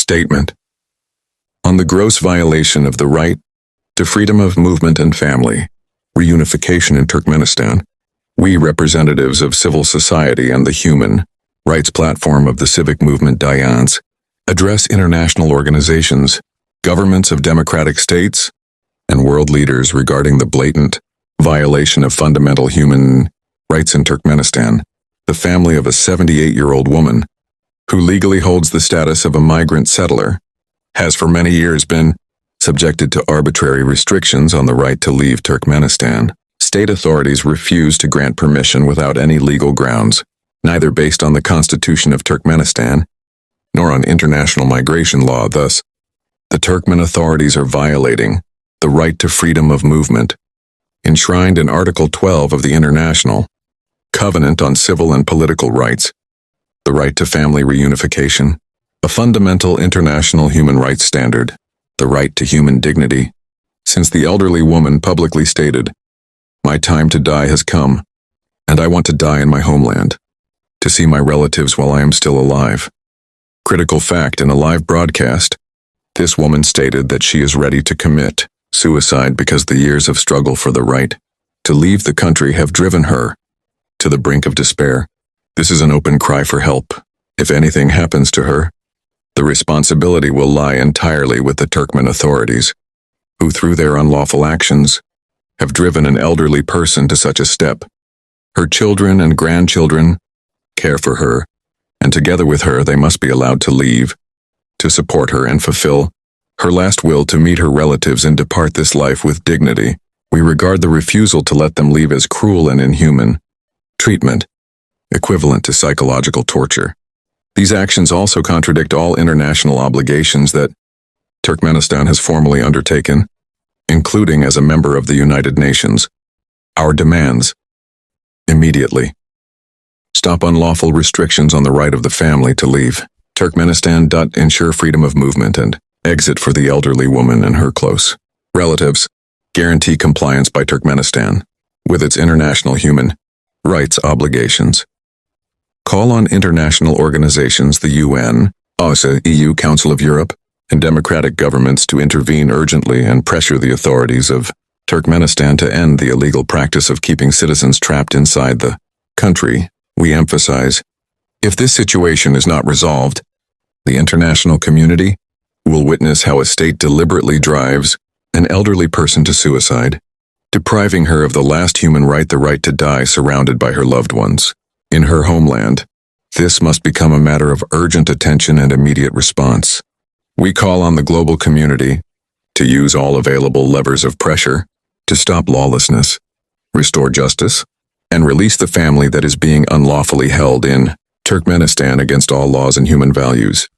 Statement. On the gross violation of the right to freedom of movement and family reunification in Turkmenistan, we representatives of civil society and the human rights platform of the civic movement Dayans address international organizations, governments of democratic states, and world leaders regarding the blatant violation of fundamental human rights in Turkmenistan. The family of a 78-year-old woman who legally holds the status of a migrant settler has for many years been subjected to arbitrary restrictions on the right to leave Turkmenistan. State authorities refuse to grant permission without any legal grounds, neither based on the Constitution of Turkmenistan nor on international migration law. Thus, the Turkmen authorities are violating the right to freedom of movement, enshrined in Article 12 of the International Covenant on Civil and Political Rights, the right to family reunification, a fundamental international human rights standard, the right to human dignity. Since the elderly woman publicly stated, "My time to die has come, and I want to die in my homeland, to see my relatives while I am still alive." Critical fact: in a live broadcast, this woman stated that she is ready to commit suicide because the years of struggle for the right to leave the country have driven her to the brink of despair. This is an open cry for help. If anything happens to her, the responsibility will lie entirely with the Turkmen authorities, who through their unlawful actions have driven an elderly person to such a step. Her children and grandchildren care for her, and together with her they must be allowed to leave, to support her and fulfill her last will to meet her relatives and depart this life with dignity. We regard the refusal to let them leave as cruel and inhuman treatment, equivalent to psychological torture. These actions also contradict all international obligations that Turkmenistan has formally undertaken, including as a member of the United Nations. Our demands: immediately stop unlawful restrictions on the right of the family to leave Turkmenistan. Ensure freedom of movement and exit for the elderly woman and her close relatives. Guarantee compliance by Turkmenistan with its international human rights obligations. Call on international organizations, the UN, OSCE, EU, Council of Europe, and democratic governments to intervene urgently and pressure the authorities of Turkmenistan to end the illegal practice of keeping citizens trapped inside the country. We emphasize, if this situation is not resolved, the international community will witness how a state deliberately drives an elderly person to suicide, depriving her of the last human right, the right to die surrounded by her loved ones in her homeland. This must become a matter of urgent attention and immediate response. We call on the global community to use all available levers of pressure to stop lawlessness, restore justice, and release the family that is being unlawfully held in Turkmenistan against all laws and human values.